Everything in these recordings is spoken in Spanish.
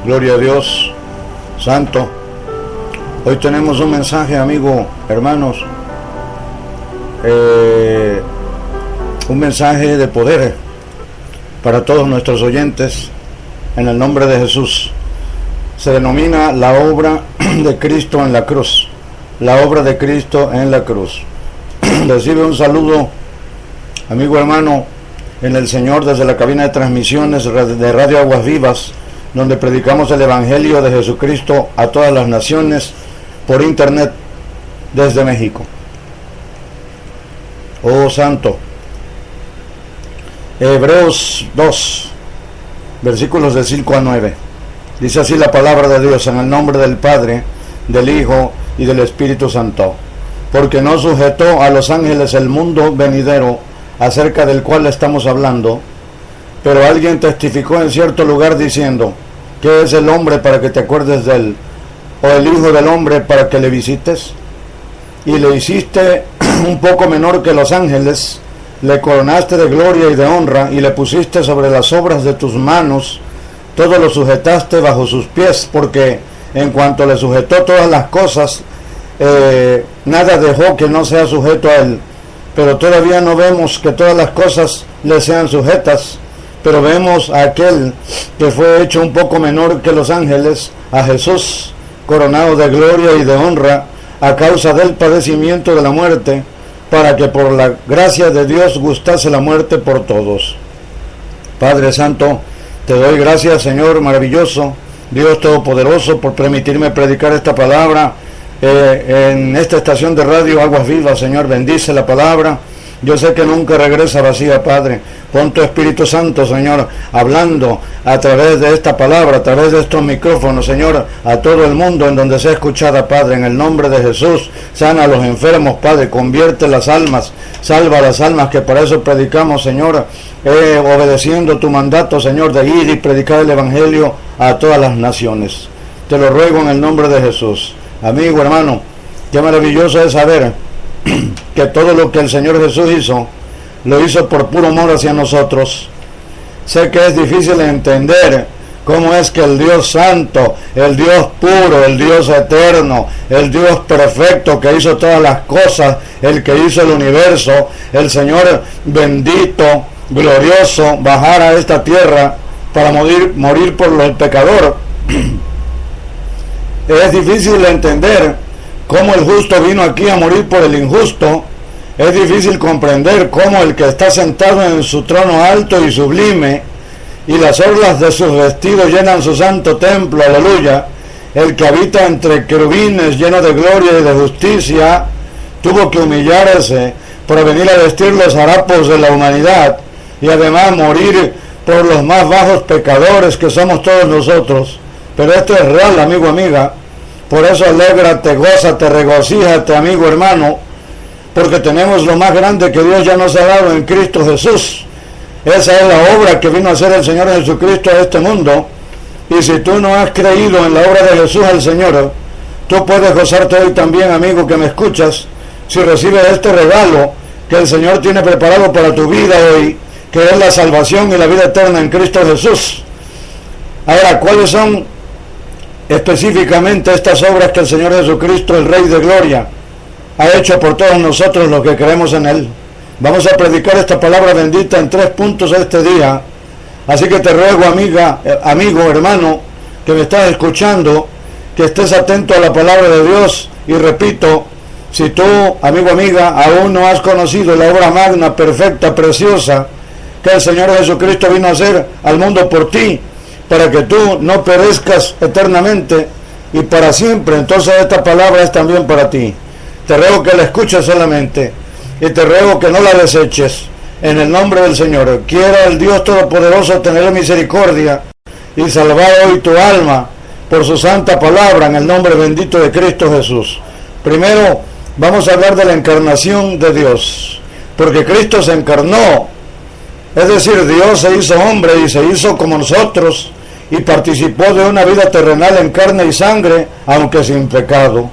Gloria a Dios, Santo. Hoy tenemos un mensaje, amigo, hermanos, un mensaje de poder para todos nuestros oyentes, en el nombre de Jesús. Se denomina la obra de Cristo en la cruz, la obra de Cristo en la cruz. Recibe un saludo, amigo hermano, en el Señor, desde la cabina de transmisiones de Radio Aguas Vivas, donde predicamos el Evangelio de Jesucristo a todas las naciones por internet desde México. Oh Santo. Hebreos 2, versículos de 5 a 9. Dice así la palabra de Dios: en el nombre del Padre, del Hijo y del Espíritu Santo. Porque no sujetó a los ángeles el mundo venidero, acerca del cual estamos hablando, pero alguien testificó en cierto lugar diciendo: ¿qué es el hombre para que te acuerdes de él? ¿O el hijo del hombre para que le visites? Y le hiciste un poco menor que los ángeles, le coronaste de gloria y de honra, y le pusiste sobre las obras de tus manos, todo lo sujetaste bajo sus pies, porque en cuanto le sujetó todas las cosas, nada dejó que no sea sujeto a él. Pero todavía no vemos que todas las cosas le sean sujetas, pero vemos a aquel que fue hecho un poco menor que los ángeles, a Jesús, coronado de gloria y de honra, a causa del padecimiento de la muerte, para que por la gracia de Dios gustase la muerte por todos. Padre Santo, te doy gracias, Señor maravilloso, Dios Todopoderoso, por permitirme predicar esta palabra en esta estación de radio Aguas Vivas. Señor, bendice la palabra. Yo sé que nunca regresa vacía, Padre. Pon tu Espíritu Santo, Señor, hablando a través de esta palabra, a través de estos micrófonos, Señor, a todo el mundo en donde sea escuchada, Padre, en el nombre de Jesús. Sana a los enfermos, Padre, convierte las almas, salva las almas, que para eso predicamos, Señor, obedeciendo tu mandato, Señor, de ir y predicar el Evangelio a todas las naciones. Te lo ruego en el nombre de Jesús. Amigo, hermano, qué maravilloso es saber que todo lo que el Señor Jesús hizo, lo hizo por puro amor hacia nosotros. Sé que es difícil entender cómo es que el Dios Santo, el Dios puro, el Dios eterno, el Dios perfecto que hizo todas las cosas, el que hizo el universo, el Señor bendito, glorioso, bajar a esta tierra para morir por el pecador. Es difícil entender cómo el justo vino aquí a morir por el injusto. Es difícil comprender cómo el que está sentado en su trono alto y sublime, y las orlas de sus vestidos llenan su santo templo, aleluya, el que habita entre querubines lleno de gloria y de justicia, tuvo que humillarse para venir a vestir los harapos de la humanidad, y además morir por los más bajos pecadores que somos todos nosotros. Pero esto es real, amigo, amiga. Por eso alégrate, gózate, regocíjate, amigo, hermano, porque tenemos lo más grande que Dios ya nos ha dado en Cristo Jesús. Esa es la obra que vino a hacer el Señor Jesucristo a este mundo. Y si tú no has creído en la obra de Jesús el Señor, tú puedes gozarte hoy también, amigo, que me escuchas, si recibes este regalo que el Señor tiene preparado para tu vida hoy, que es la salvación y la vida eterna en Cristo Jesús. Ahora, ¿cuáles son específicamente estas obras que el Señor Jesucristo, el Rey de Gloria, ha hecho por todos nosotros los que creemos en Él? Vamos a predicar esta palabra bendita en 3 puntos este día. Así que te ruego, amigo, hermano, que me estás escuchando, que estés atento a la palabra de Dios. Y repito, si tú, amigo, amiga, aún no has conocido la obra magna, perfecta, preciosa, que el Señor Jesucristo vino a hacer al mundo por ti, para que tú no perezcas eternamente y para siempre, entonces esta palabra es también para ti. Te ruego que la escuches solamente, y te ruego que no la deseches, en el nombre del Señor. Quiera el Dios Todopoderoso tener misericordia y salvar hoy tu alma por su santa palabra, en el nombre bendito de Cristo Jesús. Primero vamos a hablar de la encarnación de Dios, porque Cristo se encarnó, es decir, Dios se hizo hombre y se hizo como nosotros, y participó de una vida terrenal en carne y sangre, aunque sin pecado.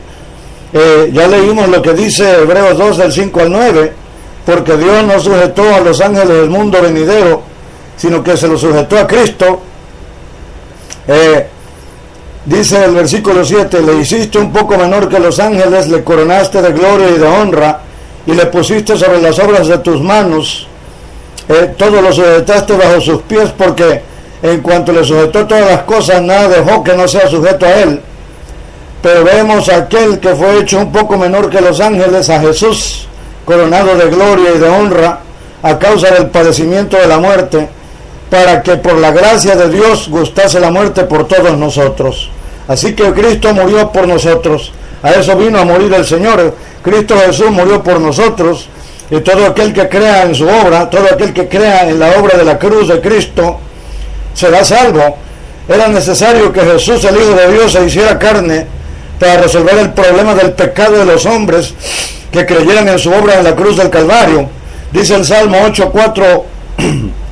Ya leímos lo que dice Hebreos 2 del 5 al 9, porque Dios no sujetó a los ángeles del mundo venidero, sino que se lo sujetó a Cristo. Dice el versículo 7, le hiciste un poco menor que los ángeles, le coronaste de gloria y de honra, y le pusiste sobre las obras de tus manos, todo lo sujetaste bajo sus pies, porque en cuanto le sujetó todas las cosas, nada dejó que no sea sujeto a él. Pero vemos a aquel que fue hecho un poco menor que los ángeles, a Jesús, coronado de gloria y de honra, a causa del padecimiento de la muerte, para que por la gracia de Dios gustase la muerte por todos nosotros. Así que Cristo murió por nosotros. A eso vino a morir el Señor. Cristo Jesús murió por nosotros, y todo aquel que crea en su obra, todo aquel que crea en la obra de la cruz de Cristo, será salvo. Era necesario que Jesús, el Hijo de Dios, se hiciera carne para resolver el problema del pecado de los hombres que creyeran en su obra en la cruz del Calvario. Dice el Salmo 8, 4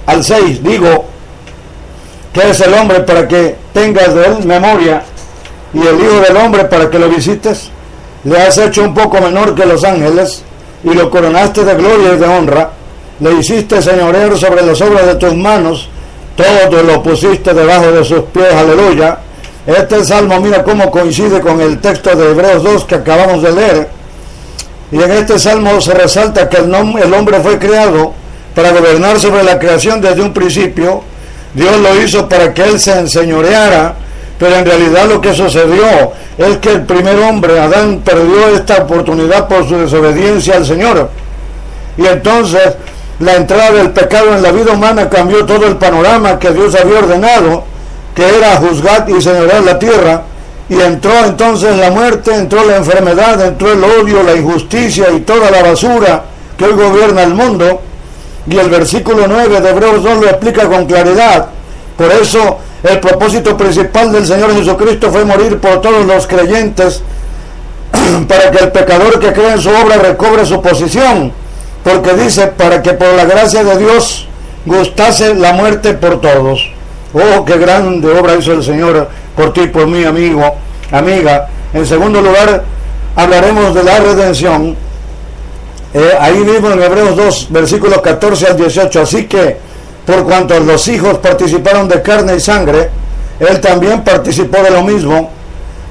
al 6, digo, ¿qué es el hombre para que tengas de él memoria, y el Hijo del hombre para que lo visites? Le has hecho un poco menor que los ángeles, y lo coronaste de gloria y de honra. Le hiciste señorear sobre las obras de tus manos, todo lo pusiste debajo de sus pies. Aleluya. Este salmo, mira cómo coincide con el texto de Hebreos 2 que acabamos de leer. Y en este salmo se resalta que el hombre fue creado para gobernar sobre la creación desde un principio. Dios lo hizo para que él se enseñoreara, pero en realidad lo que sucedió es que el primer hombre, Adán, perdió esta oportunidad por su desobediencia al Señor. Y entonces la entrada del pecado en la vida humana cambió todo el panorama que Dios había ordenado, que era juzgar y señorear la tierra. Y entró entonces la muerte, entró la enfermedad, entró el odio, la injusticia y toda la basura que hoy gobierna el mundo. Y el versículo 9 de Hebreos 2 lo explica con claridad. Por eso el propósito principal del Señor Jesucristo fue morir por todos los creyentes, para que el pecador que cree en su obra recobre su posición, porque dice, para que por la gracia de Dios gustase la muerte por todos. Oh, qué grande obra hizo el Señor por ti, por mí, amigo, amiga. En segundo lugar, hablaremos de la redención. Ahí mismo en Hebreos 2, versículos 14 al 18. Así que, por cuanto los hijos participaron de carne y sangre, él también participó de lo mismo,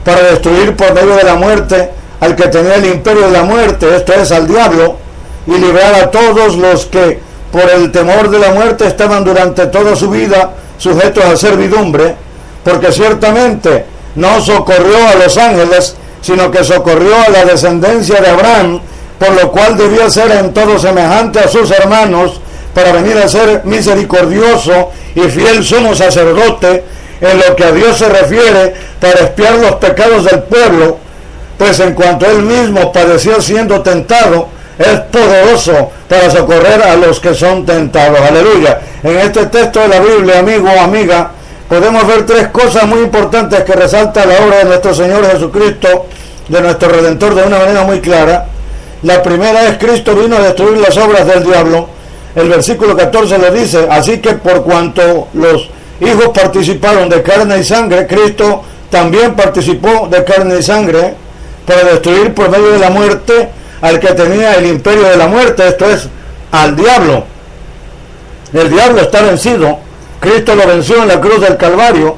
para destruir por medio de la muerte al que tenía el imperio de la muerte, esto es, al diablo, y librar a todos los que por el temor de la muerte estaban durante toda su vida sujetos a servidumbre, porque ciertamente no socorrió a los ángeles, sino que socorrió a la descendencia de Abraham, por lo cual debía ser en todo semejante a sus hermanos, para venir a ser misericordioso y fiel sumo sacerdote en lo que a Dios se refiere, para expiar los pecados del pueblo, pues en cuanto él mismo padeció siendo tentado, es poderoso para socorrer a los que son tentados. Aleluya. En este texto de la Biblia, amigo o amiga, podemos ver tres cosas muy importantes que resalta la obra de nuestro Señor Jesucristo, de nuestro Redentor, de una manera muy clara. La primera es, Cristo vino a destruir las obras del diablo. El versículo 14 le dice, así que por cuanto los hijos participaron de carne y sangre, Cristo también participó de carne y sangre, para destruir por medio de la muerte al que tenía el imperio de la muerte, esto es, al diablo. El diablo está vencido. Cristo lo venció en la cruz del Calvario.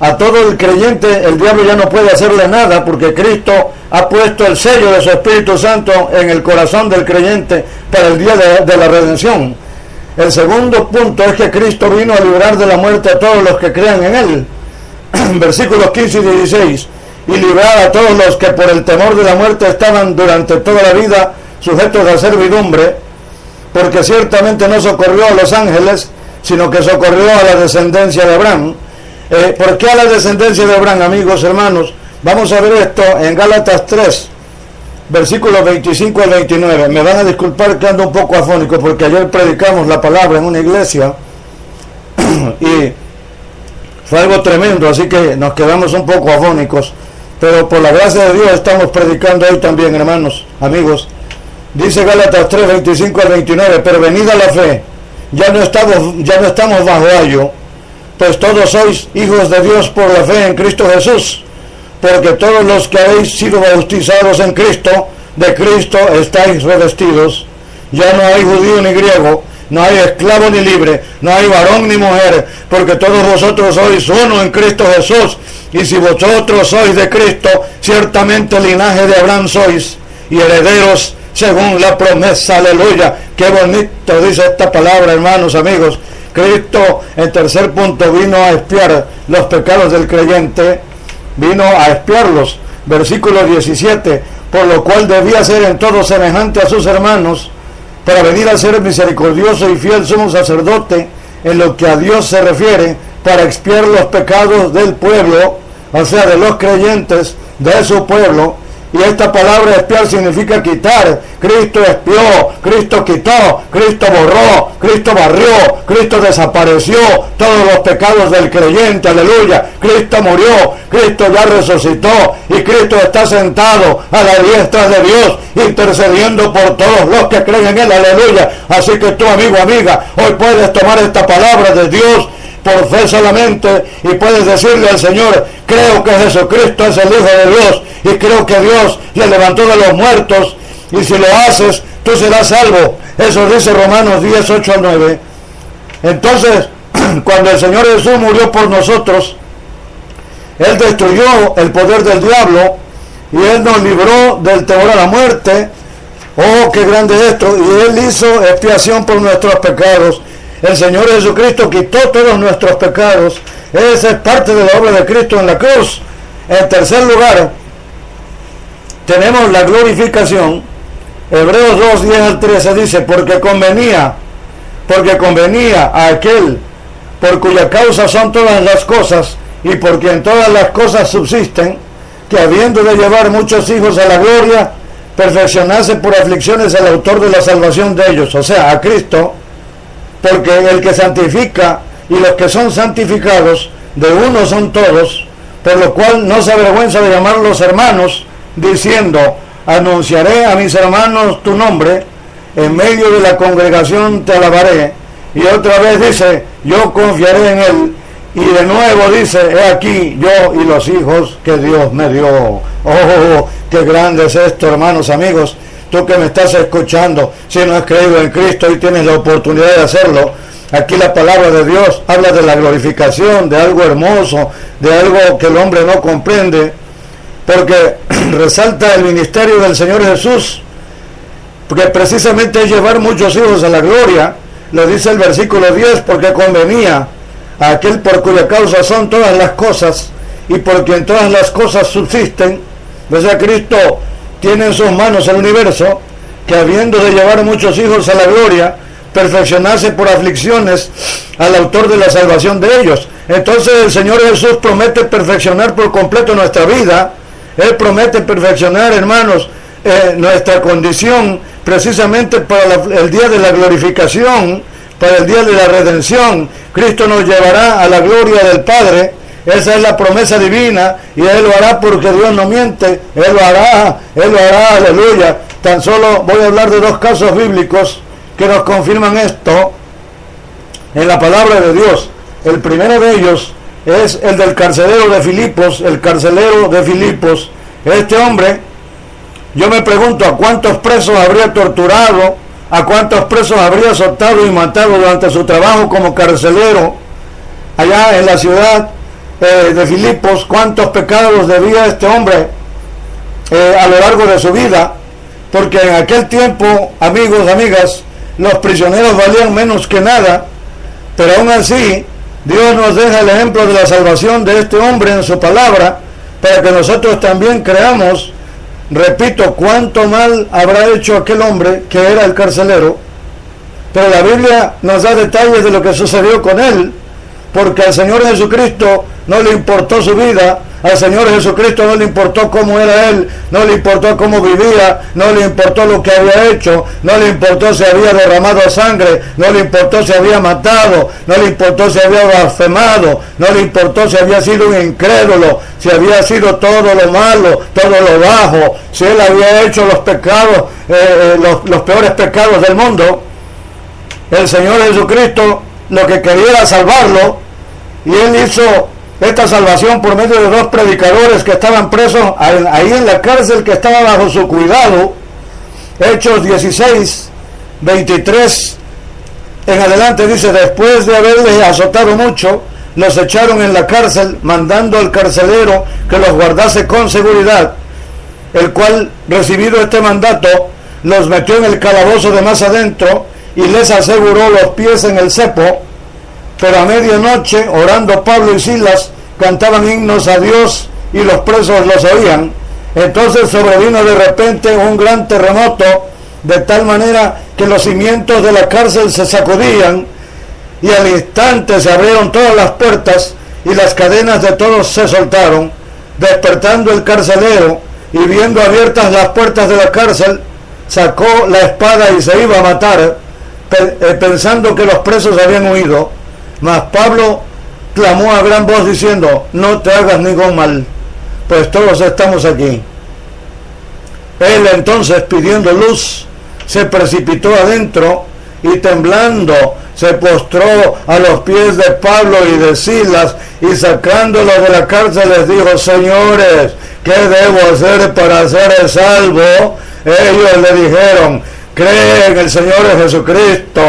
A todo el creyente el diablo ya no puede hacerle nada, porque Cristo ha puesto el sello de su Espíritu Santo en el corazón del creyente para el día de la redención. El segundo punto es que Cristo vino a librar de la muerte a todos los que crean en él. Versículos 15 y 16. Y librar a todos los que por el temor de la muerte estaban durante toda la vida sujetos a servidumbre, porque ciertamente no socorrió a los ángeles, sino que socorrió a la descendencia de Abraham. ¿Por qué a la descendencia de Abraham, amigos, hermanos? Vamos a ver esto en Gálatas 3, versículos 25 al 29. Me van a disculpar que ando un poco afónico, porque ayer predicamos la palabra en una iglesia y fue algo tremendo, así que nos quedamos un poco afónicos. Pero por la gracia de Dios estamos predicando hoy también, hermanos, amigos. Dice Gálatas 3, 25 al 29, pero venida la fe, ya no estamos bajo ayo, pues todos sois hijos de Dios por la fe en Cristo Jesús, porque todos los que habéis sido bautizados en Cristo, de Cristo estáis revestidos. Ya no hay judío ni griego, no hay esclavo ni libre, no hay varón ni mujer, porque todos vosotros sois uno en Cristo Jesús, y si vosotros sois de Cristo, ciertamente linaje de Abraham sois, y herederos según la promesa. Aleluya. Qué bonito dice esta palabra, hermanos, amigos. Cristo, en tercer punto, vino a expiar los pecados del creyente, vino a expiarlos. Versículo 17, por lo cual debía ser en todo semejante a sus hermanos, para venir a ser misericordioso y fiel sumo sacerdote en lo que a Dios se refiere, para expiar los pecados del pueblo, o sea, de los creyentes de su pueblo. Y esta palabra expiar significa quitar. Cristo expió, Cristo quitó, Cristo borró, Cristo barrió, Cristo desapareció todos los pecados del creyente. Aleluya. Cristo murió, Cristo ya resucitó y Cristo está sentado a la diestra de Dios, intercediendo por todos los que creen en él. Aleluya. Así que tú, amigo, amiga, hoy puedes tomar esta palabra de Dios por fe solamente y puedes decirle al Señor: creo que Jesucristo es el Hijo de Dios y creo que Dios le levantó de los muertos, y si lo haces tú serás salvo. Eso dice Romanos 10, 8 al 9. Entonces, cuando el Señor Jesús murió por nosotros, Él destruyó el poder del diablo y Él nos libró del temor a la muerte. Oh, qué grande esto. Y Él hizo expiación por nuestros pecados. El Señor Jesucristo quitó todos nuestros pecados. Esa es parte de la obra de Cristo en la cruz. En tercer lugar, tenemos la glorificación. Hebreos 2, 10 al 13 dice: porque convenía a aquel por cuya causa son todas las cosas y por quien todas las cosas subsisten, que habiendo de llevar muchos hijos a la gloria, perfeccionase por aflicciones al autor de la salvación de ellos, o sea, a Cristo. Porque el que santifica y los que son santificados de uno son todos, por lo cual no se avergüenza de llamarlos hermanos, diciendo: anunciaré a mis hermanos tu nombre, en medio de la congregación te alabaré. Y otra vez dice: yo confiaré en él. Y de nuevo dice: he aquí yo y los hijos que Dios me dio. Oh, qué grande es esto, hermanos, amigos. Tú que me estás escuchando, si no has creído en Cristo y tienes la oportunidad de hacerlo, aquí la palabra de Dios habla de la glorificación, de algo hermoso, de algo que el hombre no comprende, porque resalta el ministerio del Señor Jesús, porque precisamente es llevar muchos hijos a la gloria. Lo dice el versículo 10: porque convenía a aquel por cuya causa son todas las cosas y por quien todas las cosas subsisten. O sea, Cristo tiene en sus manos el universo, que habiendo de llevar muchos hijos a la gloria, perfeccionarse por aflicciones al autor de la salvación de ellos. Entonces el Señor Jesús promete perfeccionar por completo nuestra vida. Él promete perfeccionar, hermanos, nuestra condición, precisamente para el día de la glorificación, para el día de la redención. Cristo nos llevará a la gloria del Padre. Esa es la promesa divina, y Él lo hará porque Dios no miente. Él lo hará, aleluya. Tan solo voy a hablar de dos casos bíblicos que nos confirman esto en la palabra de Dios. El primero de ellos es el del carcelero de Filipos. El carcelero de Filipos, este hombre, yo me pregunto a cuántos presos habría torturado, a cuántos presos habría azotado y matado durante su trabajo como carcelero allá en la ciudad de Filipos. Cuántos pecados debía este hombre a lo largo de su vida, porque en aquel tiempo, amigos, amigas, los prisioneros valían menos que nada, pero aún así Dios nos deja el ejemplo de la salvación de este hombre en su palabra, para que nosotros también creamos. Repito, cuánto mal habrá hecho aquel hombre que era el carcelero, pero la Biblia nos da detalles de lo que sucedió con él, porque al Señor Jesucristo no le importó su vida, al Señor Jesucristo no le importó cómo era él, no le importó cómo vivía, no le importó lo que había hecho, no le importó si había derramado sangre, no le importó si había matado, no le importó si había blasfemado, no le importó si había sido un incrédulo, si había sido todo lo malo, todo lo bajo, si él había hecho los pecados, los peores pecados del mundo. El Señor Jesucristo lo que quería era salvarlo, y Él hizo esta salvación por medio de dos predicadores que estaban presos ahí en la cárcel, que estaba bajo su cuidado. Hechos 16, 23 en adelante dice, después de haberles azotado mucho, los echaron en la cárcel, mandando al carcelero que los guardase con seguridad, el cual, recibido este mandato, los metió en el calabozo de más adentro y les aseguró los pies en el cepo. Pero a medianoche, orando Pablo y Silas, cantaban himnos a Dios y los presos los oían. Entonces sobrevino de repente un gran terremoto, de tal manera que los cimientos de la cárcel se sacudían, y al instante se abrieron todas las puertas y las cadenas de todos se soltaron. Despertando el carcelero y viendo abiertas las puertas de la cárcel, sacó la espada y se iba a matar, pensando que los presos habían huido. Mas Pablo clamó a gran voz diciendo, no te hagas ningún mal, pues todos estamos aquí. Él entonces, pidiendo luz, se precipitó adentro y temblando se postró a los pies de Pablo y de Silas, y sacándolos de la cárcel les dijo, señores, ¿qué debo hacer para ser salvo? Ellos le dijeron, cree en el Señor Jesucristo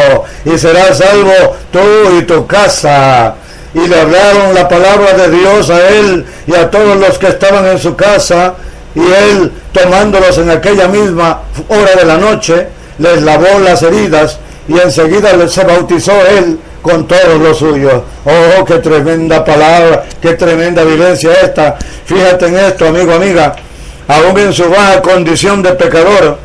y serás salvo tú y tu casa. Y le hablaron la palabra de Dios a él y a todos los que estaban en su casa, y él, tomándolos en aquella misma hora de la noche, les lavó las heridas, y enseguida se bautizó él con todos los suyos. Oh, qué tremenda palabra, qué tremenda vivencia esta. Fíjate en esto, amigo, amiga. Aún en su baja condición de pecador,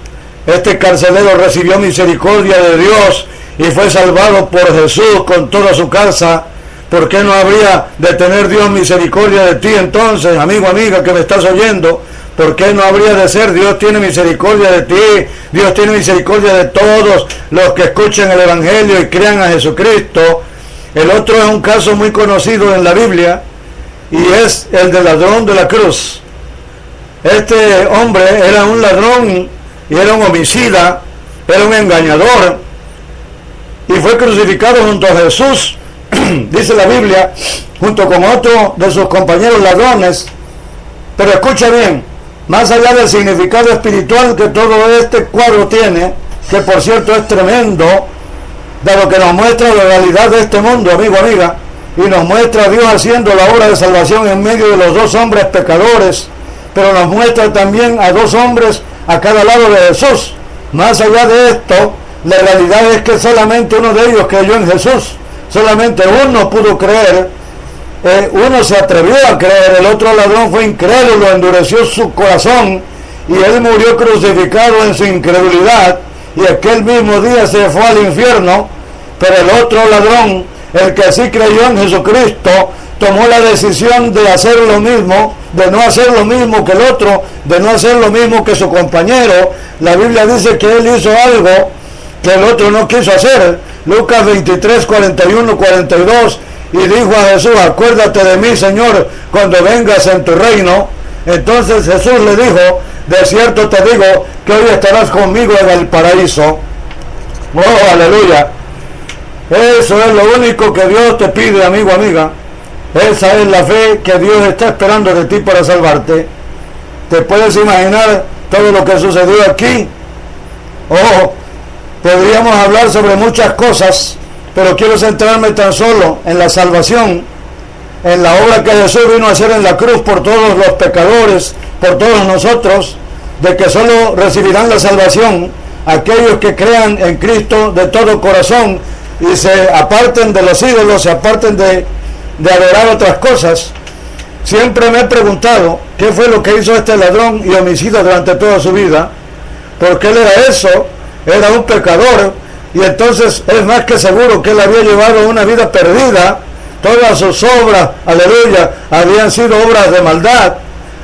este carcelero recibió misericordia de Dios y fue salvado por Jesús con toda su casa. ¿Por qué no habría de tener Dios misericordia de ti entonces, amigo, amiga, que me estás oyendo? ¿Por qué no habría de ser? Dios tiene misericordia de ti, Dios tiene misericordia de todos los que escuchen el Evangelio y crean a Jesucristo. El otro es un caso muy conocido en la Biblia, y es el del ladrón de la cruz. Este hombre era un ladrón y era un homicida, era un engañador, y fue crucificado junto a Jesús, dice la Biblia, junto con otro de sus compañeros ladrones. Pero escucha bien, más allá del significado espiritual que todo este cuadro tiene, que por cierto es tremendo, dado que nos muestra la realidad de este mundo, amigo, amiga, y nos muestra a Dios haciendo la obra de salvación en medio de los dos hombres pecadores, pero nos muestra también a dos hombres a cada lado de Jesús. Más allá de esto, la realidad es que solamente uno de ellos creyó en Jesús, solamente uno pudo creer. Uno se atrevió a creer, el otro ladrón fue incrédulo, endureció su corazón y él murió crucificado en su incredulidad, y aquel mismo día se fue al infierno. Pero el otro ladrón, el que sí creyó en Jesucristo, tomó la decisión de hacer lo mismo, de no hacer lo mismo que el otro, de no hacer lo mismo que su compañero. La Biblia dice que él hizo algo que el otro no quiso hacer. Lucas 23, 41, 42, y dijo a Jesús, acuérdate de mí, Señor, cuando vengas en tu reino. Entonces Jesús le dijo, de cierto te digo que hoy estarás conmigo en el paraíso. Oh, aleluya. Eso es lo único que Dios te pide, amigo, amiga. Esa es la fe que Dios está esperando de ti para salvarte. ¿Te puedes imaginar todo lo que sucedió aquí? Oh, podríamos hablar sobre muchas cosas, pero quiero centrarme tan solo en la salvación, en la obra que Jesús vino a hacer en la cruz por todos los pecadores, por todos nosotros, de que solo recibirán la salvación aquellos que crean en Cristo de todo corazón y se aparten de los ídolos, se aparten de adorar otras cosas. Siempre me he preguntado qué fue lo que hizo este ladrón y homicida durante toda su vida, porque él era eso, era un pecador, y entonces es más que seguro que él había llevado una vida perdida. Todas sus obras, aleluya, habían sido obras de maldad,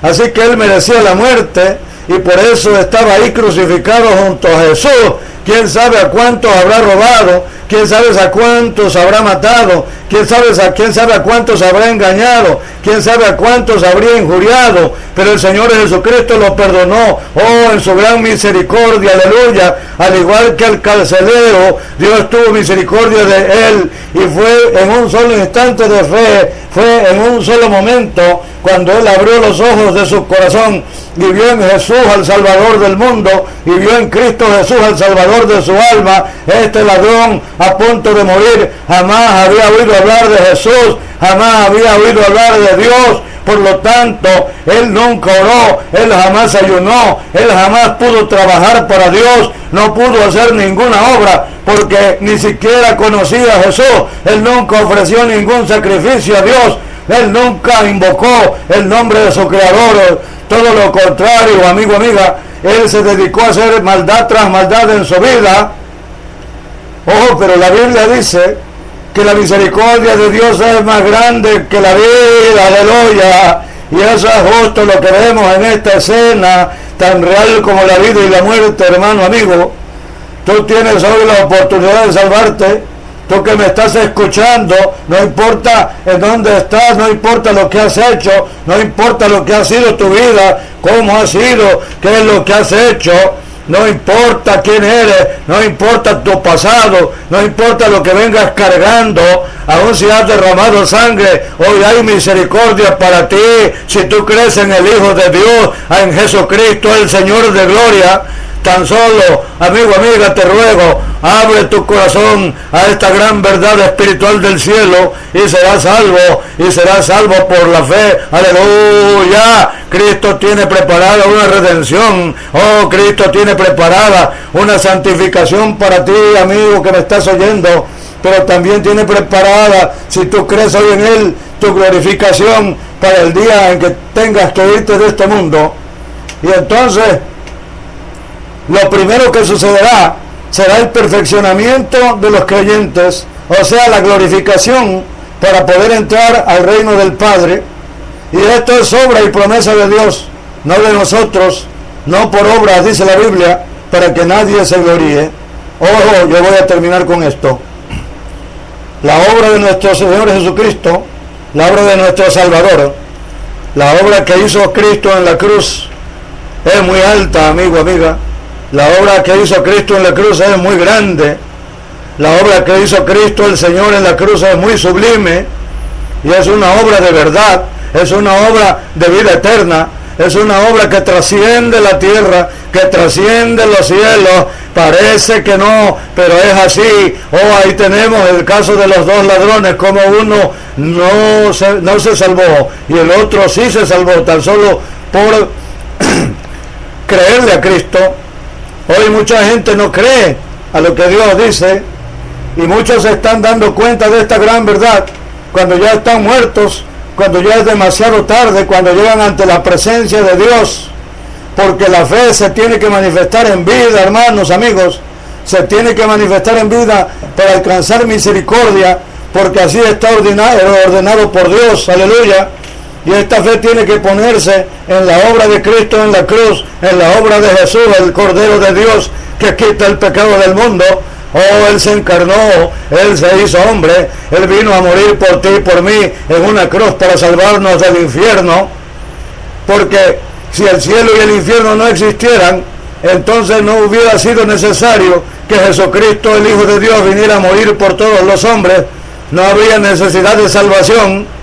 así que él merecía la muerte, y por eso estaba ahí crucificado junto a Jesús. Quién sabe a cuántos habrá robado, quién sabe a cuántos habrá matado, quién sabe a cuántos habrá engañado, quién sabe a cuántos habría injuriado, pero el Señor Jesucristo lo perdonó, oh, en su gran misericordia, aleluya. Al igual que el carcelero, Dios tuvo misericordia de él, y fue en un solo instante de fe, fue en un solo momento, cuando él abrió los ojos de su corazón y vio en Jesús al Salvador del mundo, y vio en Cristo Jesús al Salvador de su alma. Este ladrón a punto de morir, jamás había oído hablar de Jesús, jamás había oído hablar de Dios. Por lo tanto, él nunca oró, él jamás ayunó, él jamás pudo trabajar para Dios, no pudo hacer ninguna obra, porque ni siquiera conocía a Jesús. Él nunca ofreció ningún sacrificio a Dios, él nunca invocó el nombre de su Creador. Todo lo contrario, amigo, amiga, él se dedicó a hacer maldad tras maldad en su vida. Ojo, pero la Biblia dice que la misericordia de Dios es más grande que la vida, aleluya. Y eso es justo lo que vemos en esta escena tan real como la vida y la muerte, hermano, amigo. Tú tienes hoy la oportunidad de salvarte. Tú que me estás escuchando, no importa en dónde estás, no importa lo que has hecho, no importa lo que ha sido tu vida, cómo ha sido, qué es lo que has hecho. No importa quién eres, no importa tu pasado, no importa lo que vengas cargando, aun si has derramado sangre, hoy hay misericordia para ti, si tú crees en el Hijo de Dios, en Jesucristo, el Señor de gloria. Tan solo, amigo, amiga, te ruego, abre tu corazón a esta gran verdad espiritual del cielo y serás salvo por la fe. Aleluya. Cristo tiene preparada una redención. Oh, Cristo tiene preparada una santificación para ti, amigo, que me estás oyendo. Pero también tiene preparada, si tú crees hoy en Él, tu glorificación para el día en que tengas que irte de este mundo. Y entonces, lo primero que sucederá será el perfeccionamiento de los creyentes, o sea, la glorificación para poder entrar al reino del Padre. Y esto es obra y promesa de Dios, no de nosotros, no por obras, dice la Biblia, para que nadie se gloríe. Ojo, yo voy a terminar con esto. La obra de nuestro Señor Jesucristo, la obra de nuestro Salvador, la obra que hizo Cristo en la cruz es muy alta, amigo, amiga. La obra que hizo Cristo en la cruz es muy grande. La obra que hizo Cristo el Señor en la cruz es muy sublime. Y es una obra de verdad. Es una obra de vida eterna. Es una obra que trasciende la tierra, que trasciende los cielos. Parece que no, pero es así. Oh, ahí tenemos el caso de los dos ladrones, como uno no se salvó y el otro sí se salvó, tan solo por creerle a Cristo. Hoy mucha gente no cree a lo que Dios dice y muchos se están dando cuenta de esta gran verdad cuando ya están muertos, cuando ya es demasiado tarde, cuando llegan ante la presencia de Dios, porque la fe se tiene que manifestar en vida, hermanos, amigos, se tiene que manifestar en vida para alcanzar misericordia, porque así está ordenado por Dios, aleluya. Y esta fe tiene que ponerse en la obra de Cristo en la cruz, en la obra de Jesús, el Cordero de Dios, que quita el pecado del mundo. Oh, Él se encarnó, Él se hizo hombre, Él vino a morir por ti y por mí en una cruz para salvarnos del infierno. Porque si el cielo y el infierno no existieran, entonces no hubiera sido necesario que Jesucristo, el Hijo de Dios, viniera a morir por todos los hombres. No habría necesidad de salvación.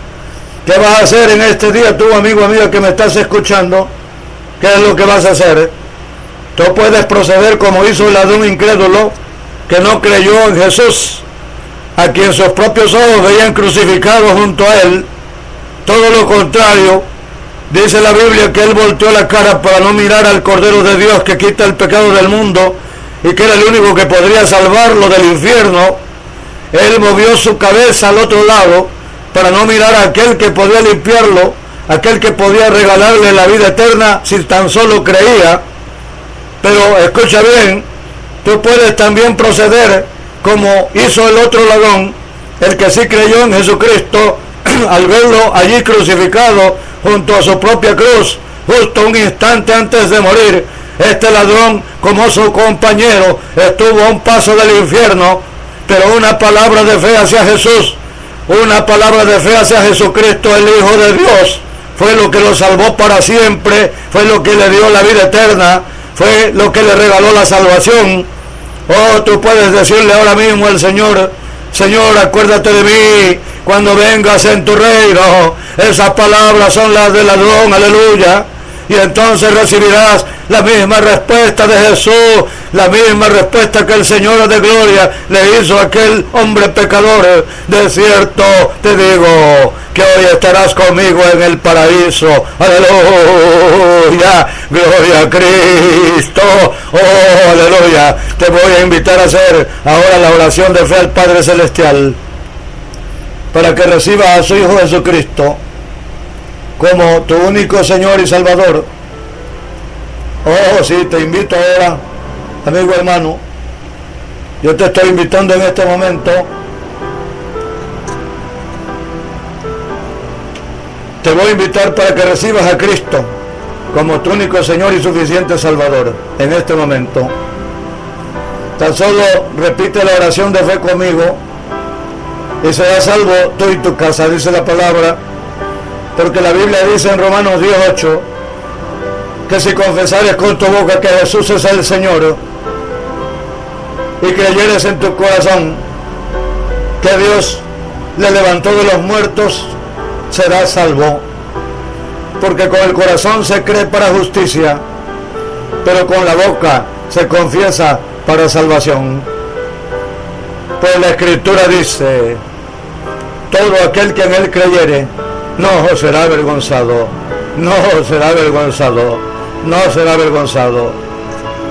¿Qué vas a hacer en este día tú, amigo, amiga, que me estás escuchando? ¿Qué es lo que vas a hacer? Tú puedes proceder como hizo el ladrón incrédulo, que no creyó en Jesús, a quien sus propios ojos veían crucificado junto a Él. Todo lo contrario, dice la Biblia que Él volteó la cara para no mirar al Cordero de Dios que quita el pecado del mundo y que era el único que podría salvarlo del infierno. Él movió su cabeza al otro lado para no mirar a aquel que podía limpiarlo, aquel que podía regalarle la vida eterna si tan solo creía. Pero escucha bien, tú puedes también proceder como hizo el otro ladrón, el que sí creyó en Jesucristo, al verlo allí crucificado junto a su propia cruz, justo un instante antes de morir. Este ladrón, como su compañero, estuvo a un paso del infierno, pero una palabra de fe hacia Jesús, una palabra de fe hacia Jesucristo, el Hijo de Dios, fue lo que lo salvó para siempre, fue lo que le dio la vida eterna, fue lo que le regaló la salvación. Oh, tú puedes decirle ahora mismo al Señor: Señor, acuérdate de mí cuando vengas en tu reino. Esas palabras son las del ladrón, aleluya. Y entonces recibirás la misma respuesta de Jesús, la misma respuesta que el Señor de gloria le hizo a aquel hombre pecador. De cierto te digo que hoy estarás conmigo en el paraíso. Aleluya, gloria a Cristo. Oh, aleluya. Te voy a invitar a hacer ahora la oración de fe al Padre Celestial, para que recibas a su Hijo Jesucristo como tu único Señor y Salvador. Oh, sí, te invito ahora, amigo hermano. Yo te estoy invitando en este momento. Te voy a invitar para que recibas a Cristo como tu único Señor y suficiente Salvador en este momento. Tan solo repite la oración de fe conmigo y serás salvo tú y tu casa, dice la palabra, porque la Biblia dice en Romanos 10:8 que si confesares con tu boca que Jesús es el Señor y creyeres en tu corazón que Dios le levantó de los muertos, serás salvo. Porque con el corazón se cree para justicia, pero con la boca se confiesa para salvación. Pues la Escritura dice: todo aquel que en él creyere no será avergonzado, no será avergonzado, no será avergonzado.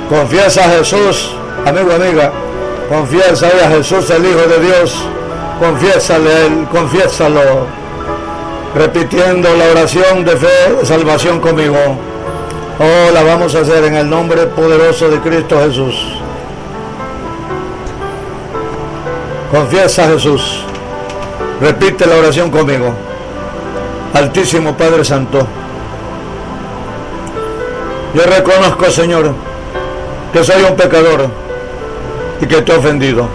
Confiesa a Jesús, amigo, amiga, confiesa a Jesús, el Hijo de Dios, confiésale a Él, confiésalo, repitiendo la oración de fe de salvación conmigo. Oh, la vamos a hacer en el nombre poderoso de Cristo Jesús. Confiesa a Jesús. Repite la oración conmigo. Altísimo Padre Santo, yo reconozco, Señor, que soy un pecador y que te he ofendido.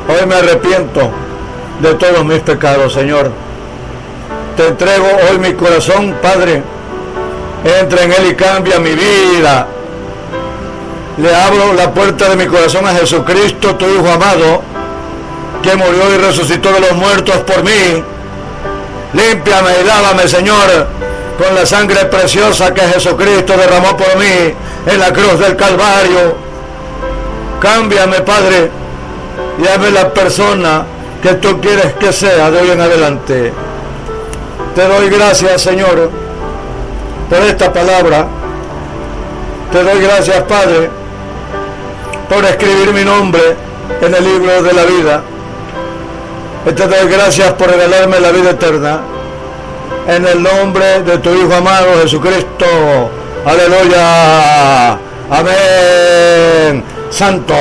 Hoy me arrepiento de todos mis pecados, Señor. Te entrego hoy mi corazón, Padre. Entra en él y cambia mi vida. Le abro la puerta de mi corazón a Jesucristo, tu Hijo amado, que murió y resucitó de los muertos por mí. Límpiame y lávame, Señor, con la sangre preciosa que Jesucristo derramó por mí en la cruz del Calvario. Cámbiame, Padre, y hazme la persona que tú quieres que sea de hoy en adelante. Te doy gracias, Señor, por esta palabra. Te doy gracias, Padre, por escribir mi nombre en el libro de la vida. Y te doy gracias por regalarme la vida eterna. En el nombre de tu Hijo amado Jesucristo. Aleluya. Amén. Santo.